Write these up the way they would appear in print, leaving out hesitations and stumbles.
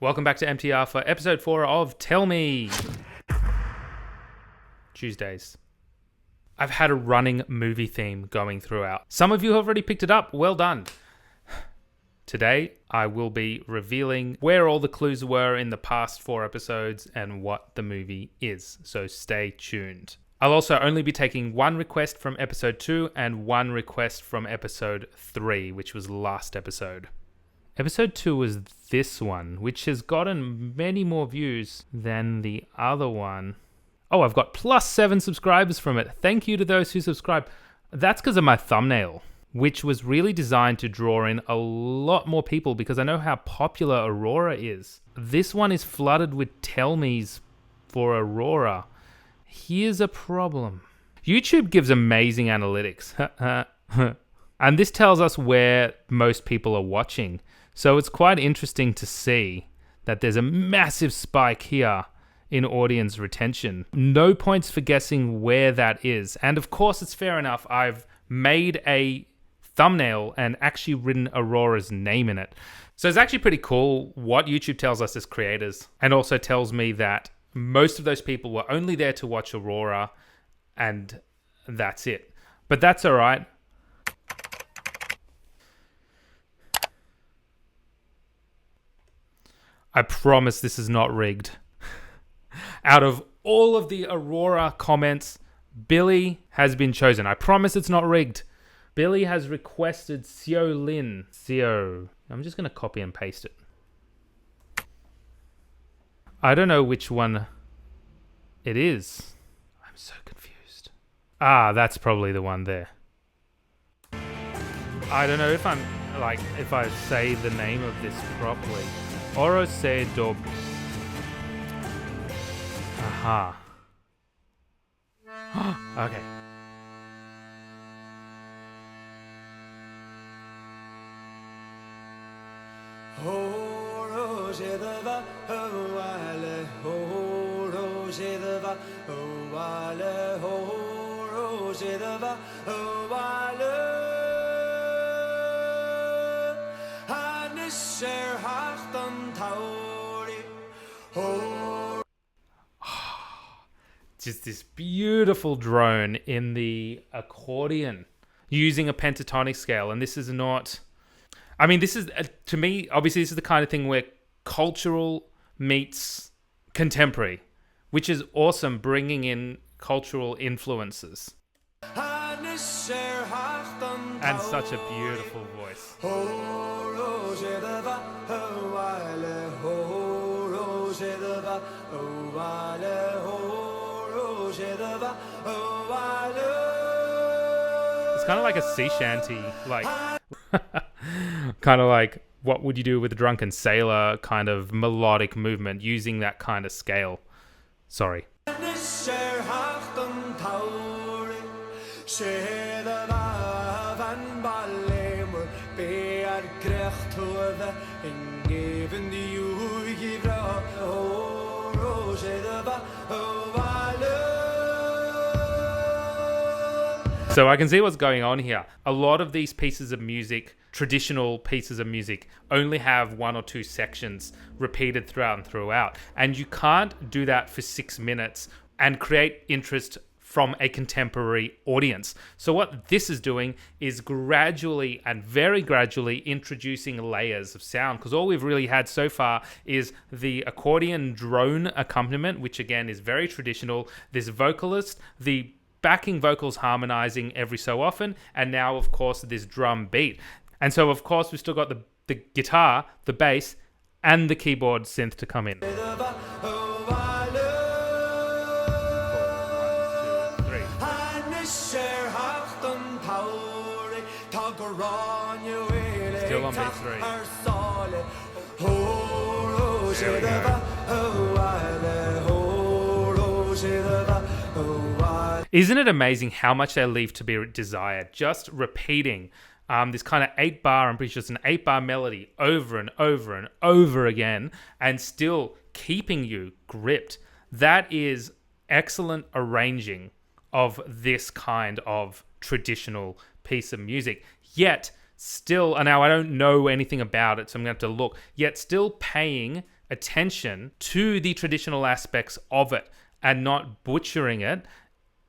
Welcome back to MTR for episode 4 of TellMe. Tuesdays. I've had a running movie theme going throughout. Some of you have already picked it up. Well done. Today, I will be revealing where all the clues were in the past 4 episodes and what the movie is. So stay tuned. I'll also only be taking one request from episode 2 and one request from episode 3, which was last episode. Episode 2 was this one, which has gotten many more views than the other one. Oh, I've got plus 7 subscribers from it. Thank you to those who subscribed. That's because of my thumbnail, which was really designed to draw in a lot more people because I know how popular Aurora is. This one is flooded with TellMes for Aurora. Here's a problem. YouTube gives amazing analytics. And this tells us where most people are watching. So it's quite interesting to see that there's a massive spike here in audience retention. No points for guessing where that is. And of course, it's fair enough. I've made a thumbnail and actually written Aurora's name in it. So it's actually pretty cool what YouTube tells us as creators, and also tells me that most of those people were only there to watch Aurora and that's it. But that's all right. I promise this is not rigged. Out of all of the Aurora comments, Billy has been chosen. I promise it's not rigged. Billy has requested Seo Linn. Seo. I'm just going to copy and paste it. I don't know which one it is. I'm so confused. Ah, that's probably the one there. I don't know if if I say the name of this properly. Oro se dob. Aha. Okay. Just this beautiful drone in the accordion using a pentatonic scale. And this is not... I mean, this is, to me, obviously this is the kind of thing where cultural meets contemporary, which is awesome, bringing in cultural influences. And such a beautiful voice. It's kind of like a sea shanty, like kind of like what would you do with a drunken sailor kind of melodic movement using that kind of scale. Sorry. So I can see what's going on here. A lot of these pieces of music, traditional pieces of music, only have 1 or 2 sections repeated throughout and throughout. And you can't do that for 6 minutes and create interest from a contemporary audience. So what this is doing is gradually and very gradually introducing layers of sound, because all we've really had so far is the accordion drone accompaniment, which again is very traditional, this vocalist, the backing vocals harmonizing every so often, and now of course this drum beat. And so of course we've still got the guitar, the bass, and the keyboard synth to come in. 1, 2, 3. Still on beat 3. There we go. Isn't it amazing how much they leave to be desired? Just repeating this kind of 8-bar, I'm pretty sure it's an 8-bar melody over and over and over again, and still keeping you gripped. That is excellent arranging of this kind of traditional piece of music, yet still, and now I don't know anything about it, so I'm going to have to look, yet still paying attention to the traditional aspects of it and not butchering it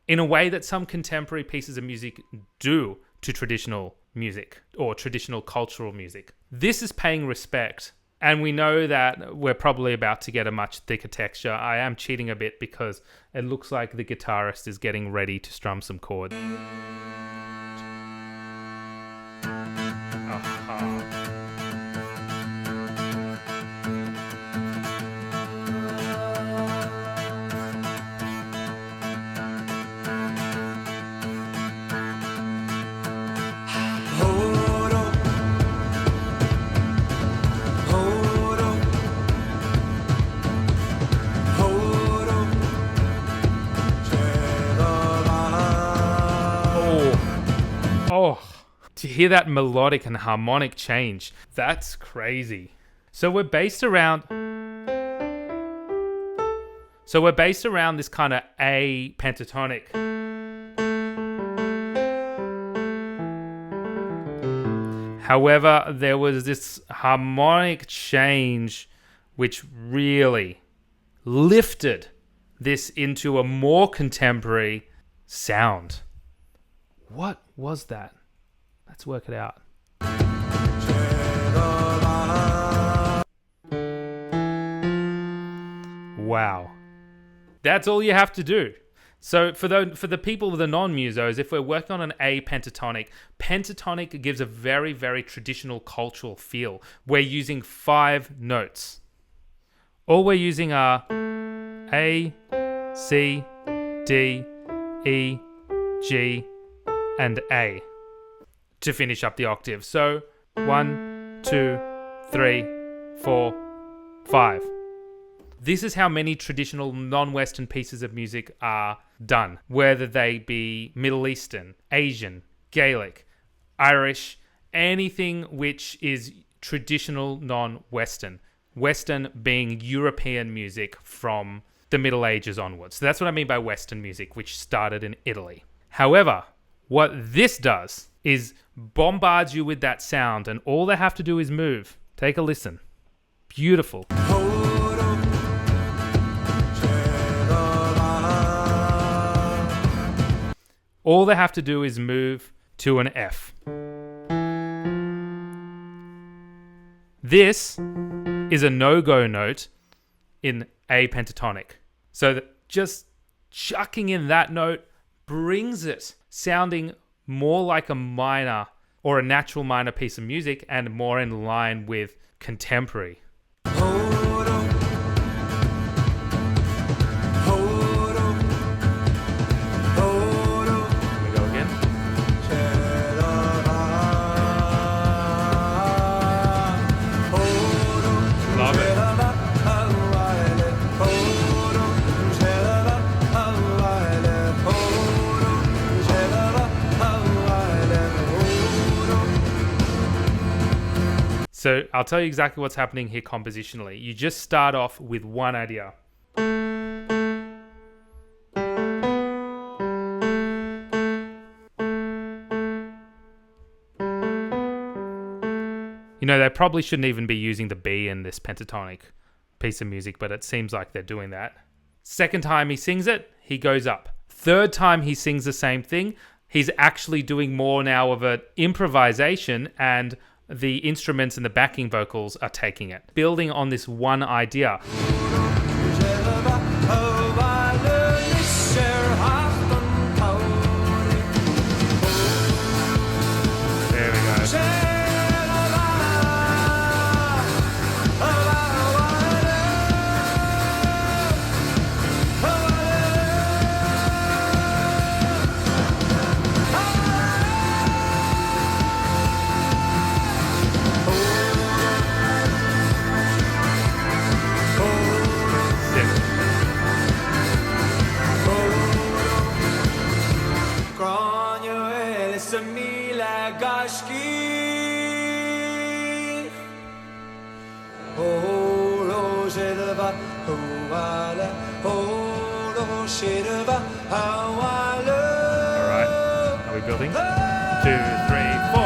in a way that some contemporary pieces of music do to traditional music or traditional cultural music. This is paying respect. And we know that we're probably about to get a much thicker texture. I am cheating a bit because it looks like the guitarist is getting ready to strum some chords. Oh, to hear that melodic and harmonic change, that's crazy. So we're based around this kind of A pentatonic. However, there was this harmonic change which really lifted this into a more contemporary sound. What was that? Let's work it out. Wow. That's all you have to do. So for the people, the non-musos, if we're working on an A pentatonic, pentatonic gives a very, very traditional cultural feel. We're using 5 notes. All we're using are A, C, D, E, G, and A to finish up the octave. So 1, 2, 3, 4, 5. This is how many traditional non-Western pieces of music are done, whether they be Middle Eastern, Asian, Gaelic, Irish, anything which is traditional non-Western. Western being European music from the Middle Ages onwards. So that's what I mean by Western music, which started in Italy. However, what this does is bombards you with that sound, and all they have to do is move. Take a listen. Beautiful. All they have to do is move to an F. This is a no-go note in A pentatonic. So that just chucking in that note brings it sounding more like a minor or a natural minor piece of music and more in line with contemporary. So I'll tell you exactly what's happening here compositionally. You just start off with one idea. You know, they probably shouldn't even be using the B in this pentatonic piece of music, but it seems like they're doing that. Second time he sings it, he goes up. Third time he sings the same thing, he's actually doing more now of an improvisation, and the instruments and the backing vocals are taking it, building on this one idea. There we go. Alright, are we building? 2, 3, 4.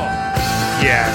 Yeah.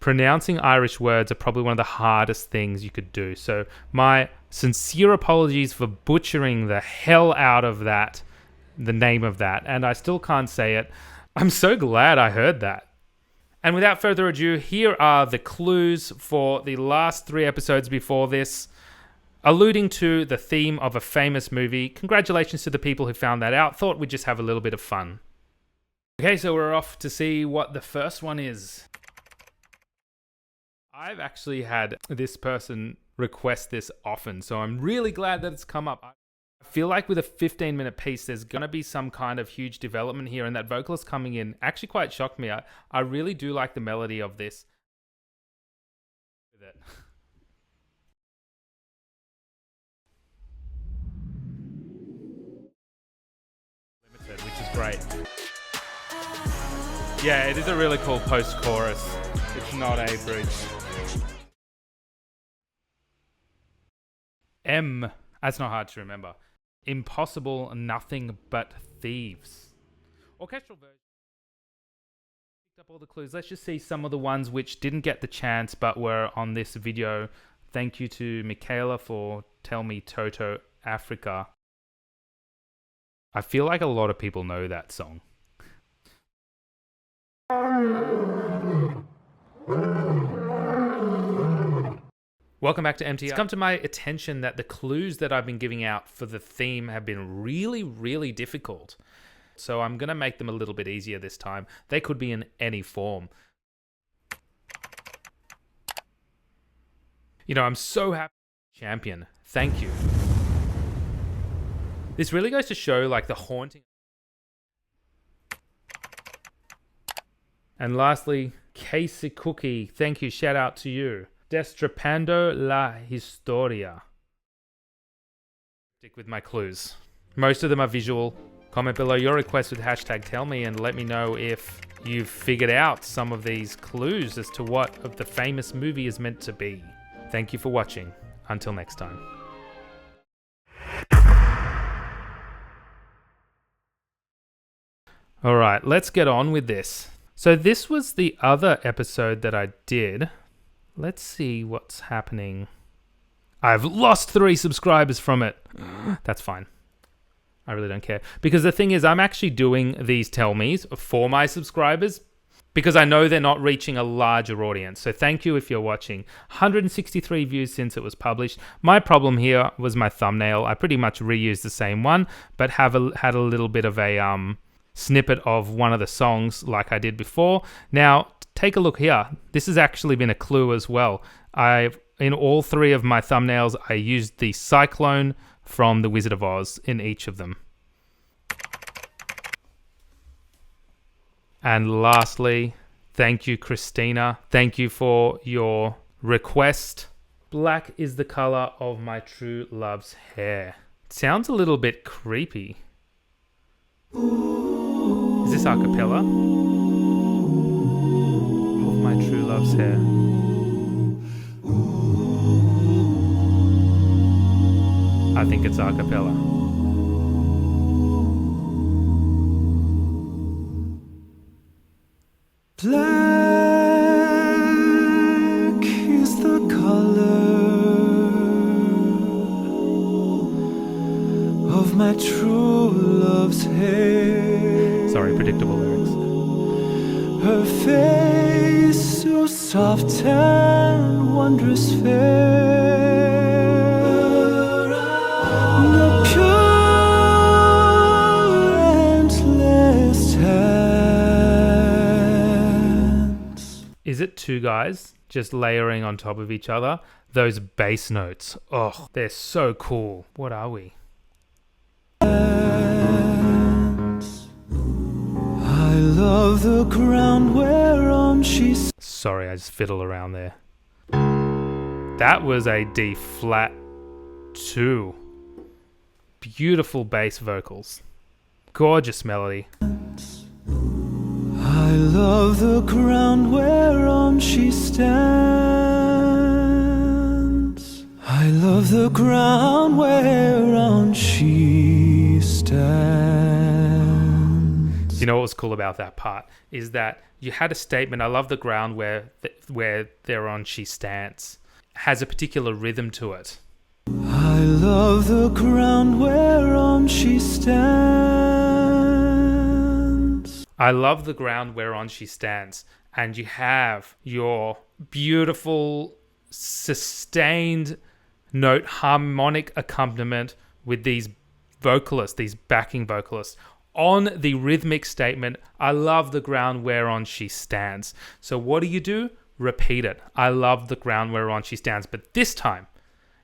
Pronouncing Irish words are probably one of the hardest things you could do. So my sincere apologies for butchering the hell out of that, the name of that, and I still can't say it. I'm so glad I heard that. And without further ado, here are the clues for the last 3 episodes before this, alluding to the theme of a famous movie. Congratulations to the people who found that out. Thought we'd just have a little bit of fun. Okay, so we're off to see what the first one is. I've actually had this person request this often, so I'm really glad that it's come up. I feel like with a 15-minute piece, there's going to be some kind of huge development here, and that vocalist coming in actually quite shocked me. I really do like the melody of this. Limited, which is great. Yeah, it is a really cool post-chorus. It's not a bridge. M. That's not hard to remember. Impossible, nothing but thieves. Orchestral version. Picked up all the clues. Let's just see some of the ones which didn't get the chance but were on this video. Thank you to Michaela for TellMe Toto Africa. I feel like a lot of people know that song. Welcome back to MTR. It's come to my attention that the clues that I've been giving out for the theme have been really, really difficult. So I'm going to make them a little bit easier this time. They could be in any form. You know, I'm so happy. Champion. Thank you. This really goes to show like the haunting. And lastly, Casey Cookie. Thank you. Shout out to you. Destrepando la historia. Stick with my clues. Most of them are visual. Comment below your request with hashtag TellMe and let me know if you've figured out some of these clues as to what of the famous movie is meant to be. Thank you for watching. Until next time. Alright, let's get on with this. So this was the other episode that I did. Let's see what's happening. I've lost 3 subscribers from it. That's fine. I really don't care. Because the thing is, I'm actually doing these TellMes for my subscribers because I know they're not reaching a larger audience. So thank you if you're watching. 163 views since it was published. My problem here was my thumbnail. I pretty much reused the same one, but had a little bit of a snippet of one of the songs like I did before. Now, take a look here. This has actually been a clue as well. In all 3 of my thumbnails, I used the Cyclone from The Wizard of Oz in each of them. And lastly, thank you, Christina. Thank you for your request. Black is the color of my true love's hair. It sounds a little bit creepy. Is this a cappella? Of my true love's hair. I think it's a cappella. Black is the color of my true love's hair. Sorry, predictable lyrics. Her face so soft and wondrous fair, the pure and endless hands. Is it 2 guys just layering on top of each other? Those bass notes, oh, they're so cool. What are we? I love the ground whereon she... Sorry, I just fiddle around there. That was a D flat 2. Beautiful bass vocals. Gorgeous melody. I love the ground whereon she stands. I love the ground whereon she stands. You know what was cool about that part is that you had a statement. I love the ground where thereon she stands. Has a particular rhythm to it. I love the ground whereon she stands. I love the ground whereon she stands. And you have your beautiful, sustained note harmonic accompaniment with these vocalists, these backing vocalists. On the rhythmic statement, I love the ground whereon she stands. So what do? Repeat it. I love the ground whereon she stands. But this time,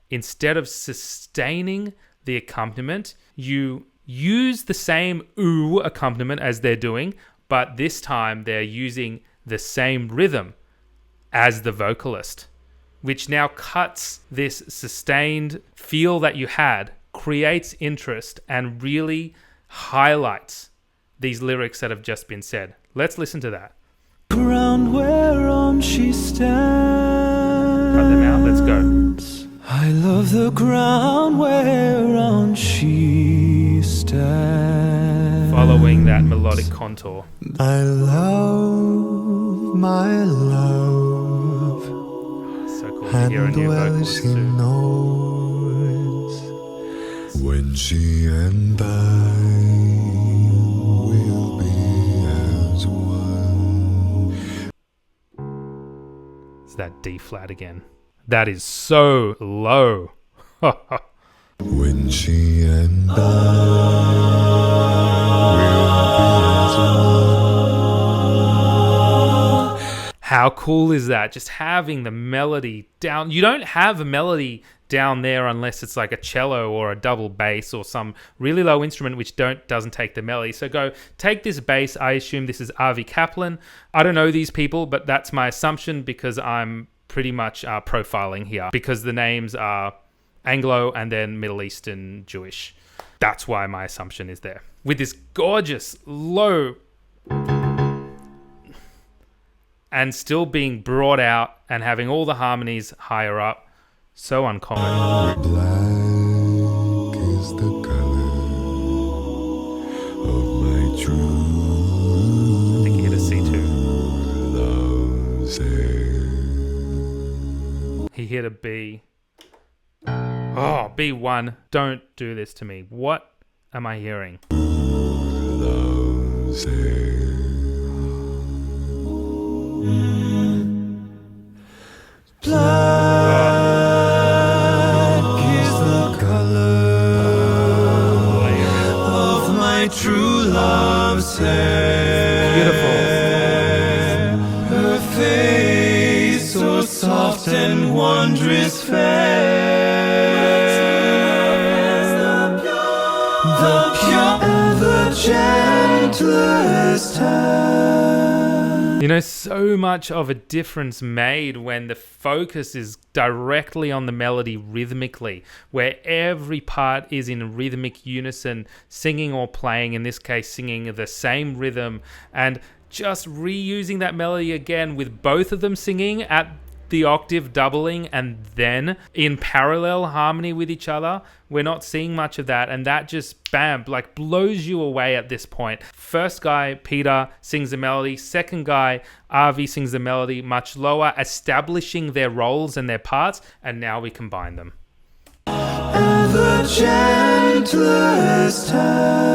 instead of sustaining the accompaniment, you use the same ooh accompaniment as they're doing, but this time they're using the same rhythm as the vocalist, which now cuts this sustained feel that you had, creates interest, and really highlights these lyrics that have just been said. Let's listen to that. Ground whereon she stands. Cut them out. Let's go. I love the ground whereon she stands. Following that melodic contour. I love my love. So cool to hear a new vocalist she too. knows when she and I will be as one. It's that D flat again. That is so low. When she and I will be as one. How cool is that? Just having the melody down. You don't have a melody down there unless it's like a cello or a double bass or some really low instrument which doesn't take the melody. So go take this bass. I assume this is Avi Kaplan. I don't know these people, but that's my assumption because I'm pretty much profiling here because the names are Anglo and then Middle Eastern Jewish. That's why my assumption is there. With this gorgeous low and still being brought out and having all the harmonies higher up. So uncommon. Black is the color of my true I think he hit a C2. love's hair. He hit a B. Oh, B1. Don't do this to me. What am I hearing? Love's hair. Black is the color of my true love's hair. Beautiful. Her face so soft and wondrous fair. The pure and the gentlest hand. You know, so much of a difference made when the focus is directly on the melody rhythmically, where every part is in rhythmic unison, singing or playing, in this case, singing the same rhythm, and just reusing that melody again with both of them singing at the octave doubling and then in parallel harmony with each other. We're not seeing much of that, and that just like blows you away at this point. First guy, Peter, sings the melody. Second guy, Avi, sings the melody much lower, establishing their roles and their parts, and now we combine them. And the gentlest hands.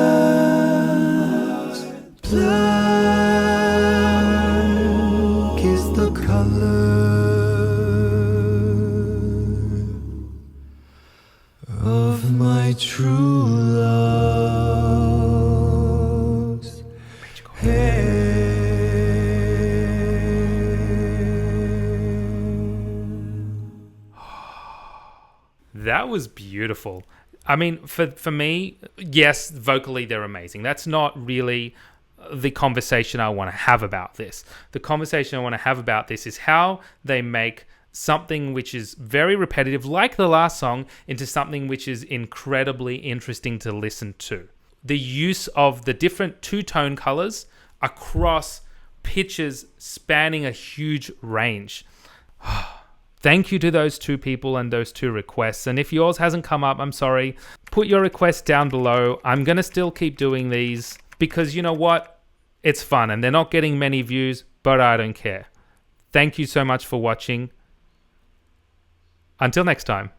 Black is the color of my true love's hair. That was beautiful. I mean, for me, yes, vocally they're amazing. That's not really the conversation I want to have about this. The conversation I want to have about this is how they make something which is very repetitive, like the last song, into something which is incredibly interesting to listen to. The use of the different two-tone colors across pitches spanning a huge range. Thank you to those two people and those two requests. And if yours hasn't come up, I'm sorry. Put your request down below. I'm going to still keep doing these because you know what? It's fun and they're not getting many views, but I don't care. Thank you so much for watching. Until next time.